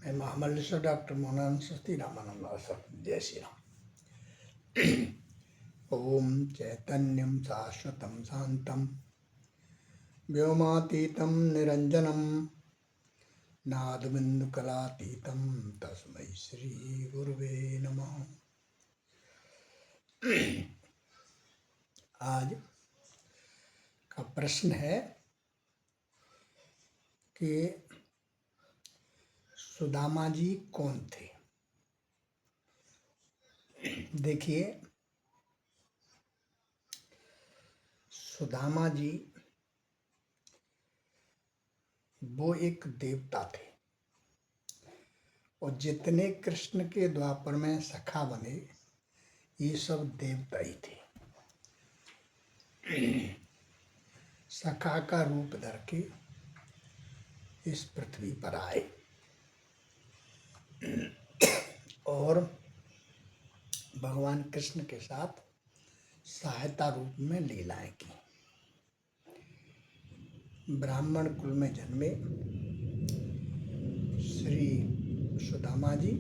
मैं महामल्लेश्वर doctor Mohanand Saraswati Ramanand sir. जय श्री राम। ओम चैतन्यम शाश्वतं शांतं व्योमातीतं निरंजनम नादबिंदुकलातीतं तस्मै श्री गुरुवे नमः। आज का प्रश्न है कि सुदामा जी कौन थे। देखिए, सुदामा जी वो एक देवता थे और जितने कृष्ण के द्वापर में सखा बने ये सब देवता ही थे। सखा का रूप धर के इस पृथ्वी पर आए और भगवान कृष्ण के साथ सहायता रूप में लीलाएं की। ब्राह्मण कुल में जन्मे श्री सुदामा जी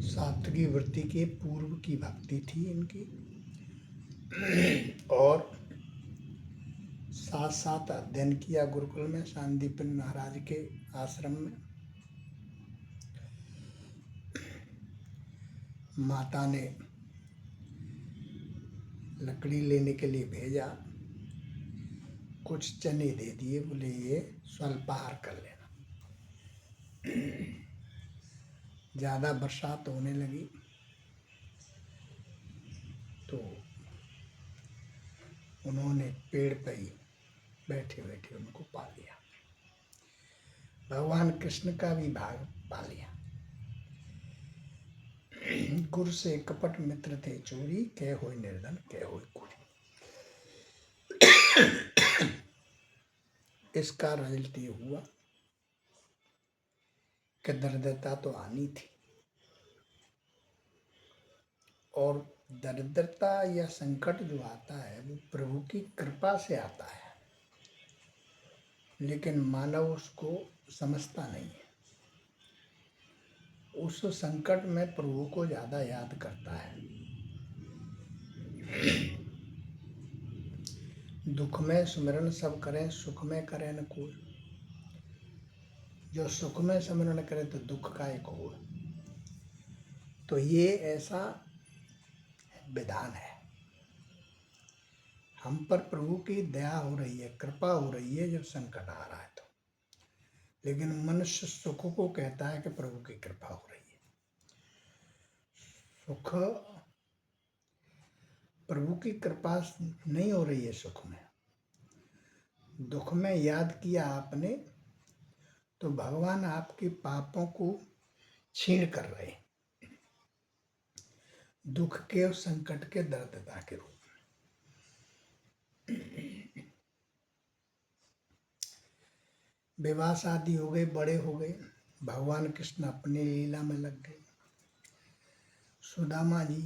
सात्विकी वृत्ति के पूर्व की भक्ति थी इनकी और साथ साथ अध्ययन किया गुरुकुल में शांतिपन महाराज के आश्रम में। माता ने लकड़ी लेने के लिए भेजा, कुछ चने दे दिए, बोले ये स्वल्पाहार कर लेना। ज़्यादा बरसात होने लगी तो उन्होंने पेड़ पर ही बैठे बैठे उनको पा लिया। भगवान कृष्ण का भी भाग पा लिया। गुर से कपट मित्र थे चोरी, कह होय निर्धन कह होय कुरी। इसका रिजल्ट ये हुआ कि दरिद्रता तो आनी थी और दरिद्रता या संकट जो आता है वो प्रभु की कृपा से आता है, लेकिन मानव उसको समझता नहीं है। उस संकट में प्रभु को ज्यादा याद करता है। दुख में सुमिरन सब करें, सुख में करें न कोई। जो सुख में सुमिरन करे तो दुख का एक हो। तो ये ऐसा विधान है। हम पर प्रभु की दया हो रही है, कृपा हो रही है जब संकट आ रहा है तो, लेकिन मनुष्य सुख को कहता है कि प्रभु की कृपा हो रही है। सुख प्रभु की कृपा नहीं हो रही है। सुख में, दुख में याद किया आपने तो भगवान आपके पापों को छीण कर रहे हैं, दुख के और संकट के दर्दता के रूप में। विवाह शादी हो गई, बड़े हो गए, भगवान कृष्ण अपने लीला में लग गए। सुदामा जी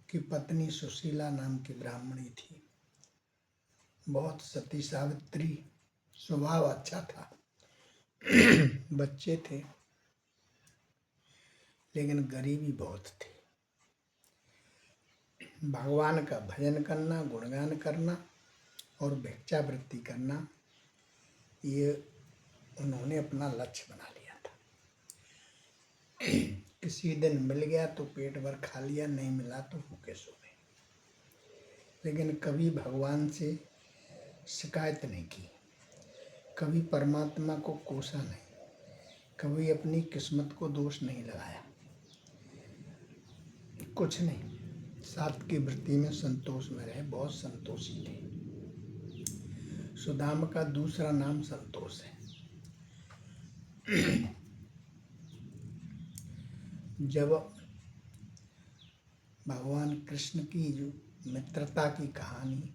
की पत्नी सुशीला नाम की ब्राह्मणी थी, बहुत सती सावित्री, स्वभाव अच्छा था, बच्चे थे, लेकिन गरीबी बहुत थी। भगवान का भजन करना, गुणगान करना और भिक्षावृत्ति करना ये उन्होंने अपना लक्ष्य बना लिया था। किसी दिन मिल गया तो पेट भर खा लिया, नहीं मिला तो भूखे सो गए, लेकिन कभी भगवान से शिकायत नहीं की, कभी परमात्मा को कोसा नहीं, कभी अपनी किस्मत को दोष नहीं लगाया, कुछ नहीं। सात की वृत्ति में संतोष में रहे, बहुत संतोषी थे। सुदामा का दूसरा नाम संतोष है। जब भगवान कृष्ण की जो मित्रता की कहानी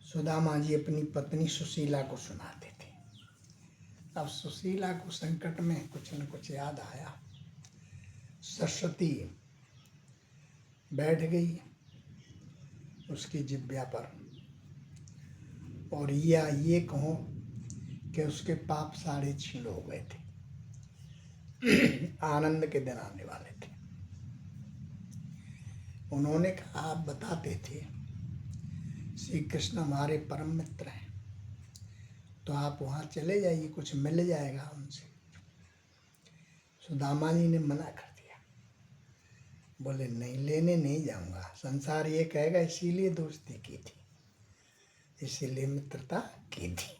सुदामा जी अपनी पत्नी सुशीला को सुनाते थे, अब सुशीला को संकट में कुछ न कुछ याद आया। सरस्वती बैठ गई उसकी जिब्या पर और या ये कहो कि उसके पाप सारे छीण हो गए थे। आनंद के दिन आने वाले थे। उन्होंने कहा, आप बताते थे श्री कृष्ण हमारे परम मित्र हैं, तो आप वहाँ चले जाइए, कुछ मिल जाएगा उनसे। सुदामा जी ने मना कर दिया, बोले नहीं, लेने नहीं जाऊंगा। संसार ये कहेगा इसीलिए दोस्ती की थी, इसीलिए मित्रता की थी।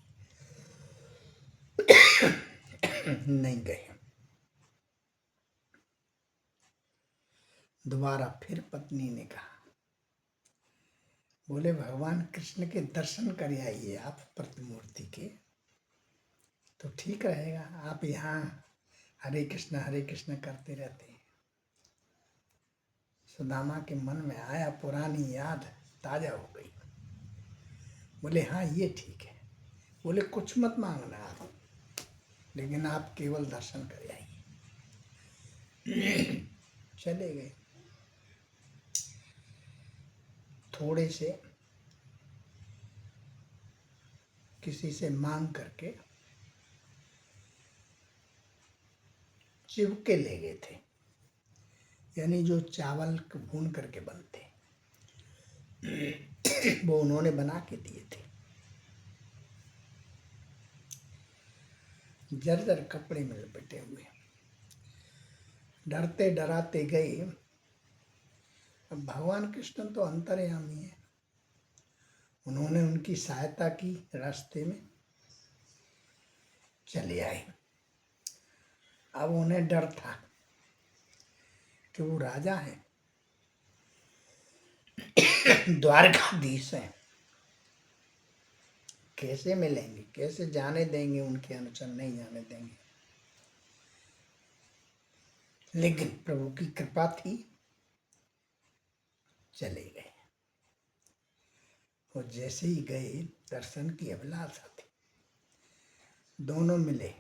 नहीं गए। दोबारा फिर पत्नी ने कहा, बोले भगवान कृष्ण के दर्शन कर आइए आप प्रतिमूर्ति के, तो ठीक रहेगा। आप यहाँ हरे कृष्ण करते रहते हैं। सुदामा के मन में आया, पुरानी याद ताजा हो गई। बोले हाँ ये ठीक है। बोले कुछ मत मांगना आप, लेकिन आप केवल दर्शन कर आइए। चले गए। थोड़े से किसी से मांग करके चिवके ले गए थे, यानी जो चावल भून करके बनते वो उन्होंने बना के दिए थे। जर्जर कपड़े में लपेटे हुए डरते डराते गए। अब भगवान कृष्ण तो अंतर्यामी है, उन्होंने उनकी सहायता की, रास्ते में चले आए। अब उन्हें डर था कि वो राजा है, द्वारकाधीश हैं, कैसे मिलेंगे, कैसे जाने देंगे, उनके अनुसार नहीं जाने देंगे। लेकिन प्रभु की कृपा थी, चले गए। और जैसे ही गए, दर्शन की अभिलाषा थी, दोनों मिले।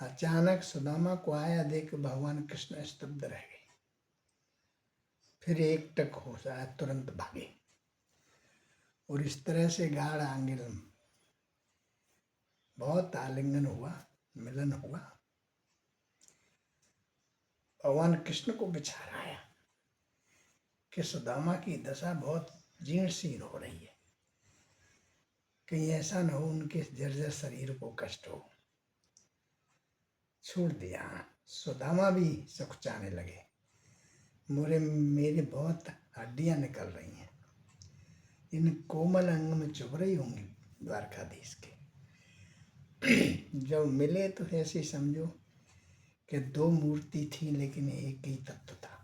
अचानक सुदामा को आया देख भगवान कृष्ण स्तब्ध रह गए। फिर एक टक होश आया, तुरंत भागे। और इस तरह से गाढ़ आंगिल बहुत आलिंगन हुआ, मिलन हुआ। भगवान कृष्ण को विचार आया कि सुदामा की दशा बहुत जीर्ण शीर्ण हो रही है, कहीं ऐसा न हो उनके जर्जर शरीर को कष्ट हो। छोड़ दिया। सुदामा भी सुखचाने लगे, मेरे बहुत हड्डियां निकल रही हैं, इन कोमल अंग में चुभ रही होंगी द्वारकाधीश के। जब मिले तो ऐसे समझो कि दो मूर्ति थी, लेकिन एक ही तत्व था।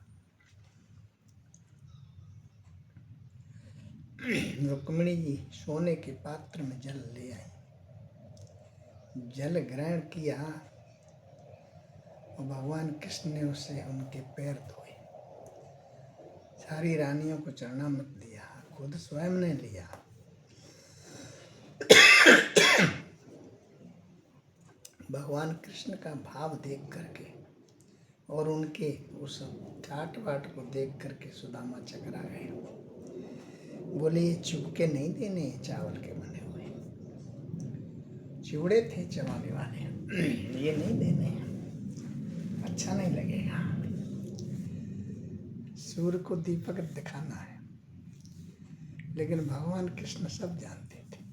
रुक्मिणी जी सोने के पात्र में जल ले आई, जल ग्रहण किया और भगवान कृष्ण ने उससे उनके पैर धोए। सारी रानियों को चरणामृत दिया, खुद स्वयं ने लिया। भगवान कृष्ण का भाव देख करके और उनके उस ठाट बाट को देख करके सुदामा चकरा गए। बोले ये चुपके नहीं देने चावल के बने हुए, चिवड़े थे चबाने वाले, ये नहीं देने, अच्छा नहीं लगेगा। सूर्य को दीपक दिखाना है, लेकिन भगवान कृष्ण सब जानते थे।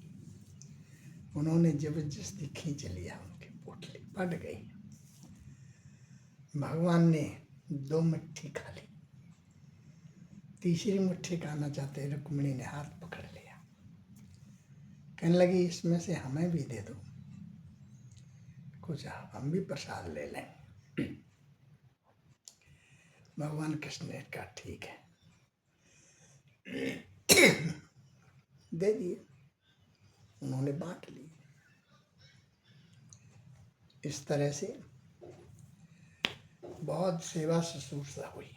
उन्होंने जबरदस्ती खींच लिया, उनकी पोटली फट गई। भगवान ने 2 मुट्ठी खा ली, तीसरी मुट्ठी खाना चाहते रुक्मिणी ने हाथ पकड़ लिया, कहने लगी इसमें से हमें भी दे दो, कुछ हम भी प्रसाद ले लें। भगवान कृष्ण ने कहा ठीक है, दे दिए। उन्होंने बांट ली। इस तरह से बहुत सेवा शुश्रूषा हुई।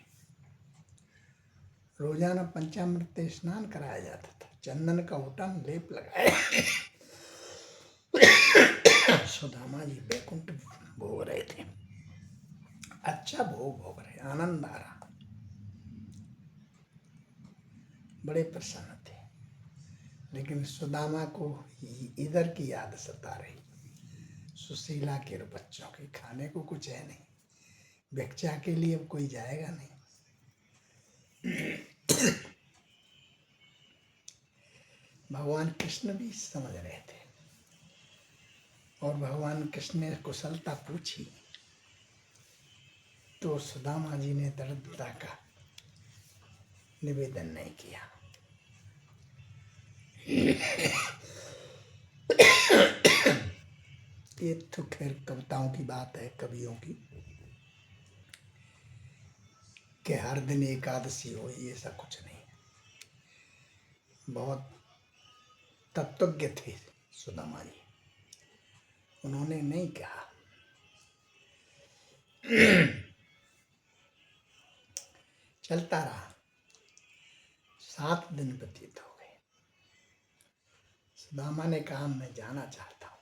रोजाना पंचामृत से स्नान कराया जाता था, चंदन का उटन लेप लगाया। सुदामा जी बैकुंठ भोग रहे थे, अच्छा भोग भोग रहे, आनंद आ रहा, बड़े प्रसन्न थे। लेकिन सुदामा को इधर की याद सता रही, सुशीला के बच्चों के खाने को कुछ है नहीं, भिक्षा के लिए अब कोई जाएगा नहीं। भगवान कृष्ण भी समझ रहे थे और भगवान कृष्ण ने कुशलता पूछी तो सुदामा जी ने दरिद्रता का निवेदन नहीं किया। ये तो खैर कविताओं की बात है, कवियों की, कि हर दिन एकादशी हो, ये सब कुछ नहीं। बहुत तत्वज्ञ थे सुदामा जी, उन्होंने नहीं कहा। चलता रहा, 7 दिन व्यतीत हो गए। सुदामा ने कहा मैं जाना चाहता हूं।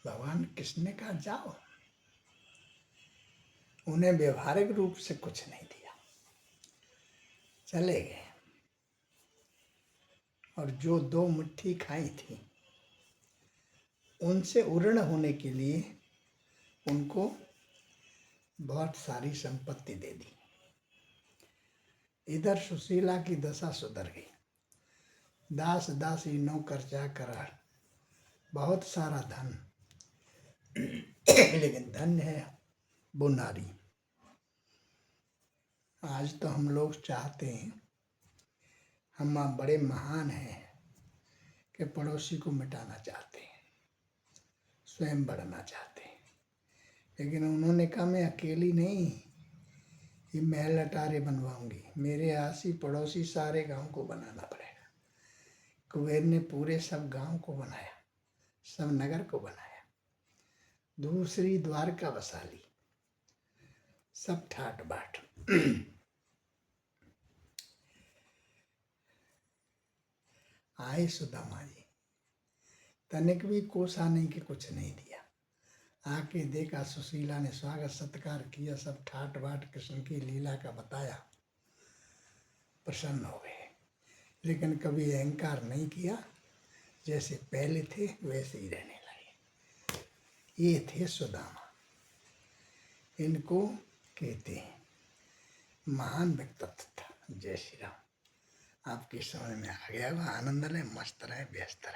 भगवान कृष्ण ने कहा जाओ। उन्हें व्यवहारिक रूप से कुछ नहीं दिया, चले गए। और जो 2 मुट्ठी खाई थी उनसे उऋण होने के लिए उनको बहुत सारी संपत्ति दे दी। इधर सुशीला की दशा सुधर गई, दास दासी नौकर चाकर, बहुत सारा धन, लेकिन धन्य है वो नारी। आज तो हम लोग चाहते हैं, हम बड़े महान हैं कि पड़ोसी को मिटाना चाहते हैं, स्वयं बढ़ना चाहते हैं। लेकिन उन्होंने कहा मैं अकेली नहीं ये महल अटारे बनवाऊंगी, मेरे आसी पड़ोसी सारे गांव को बनाना पड़ेगा। कुबेर ने पूरे सब गांव को बनाया, सब नगर को बनाया, दूसरी द्वारका बसा ली, सब ठाट बाट। आए सुदामा जी, तनिक भी कोसा नहीं कि कुछ नहीं दिया। आके देखा, सुशीला ने स्वागत सत्कार किया, सब ठाट बाट कृष्ण की लीला का बताया, प्रसन्न हो गए। लेकिन कभी अहंकार नहीं किया, जैसे पहले थे वैसे ही रहने लगे। ये थे सुदामा, इनको कहते हैं महान व्यक्तित्व था। जय श्री राम। आपकी समझ में आ गया होगा। आनंद लें, मस्त रहें, व्यस्त रहें।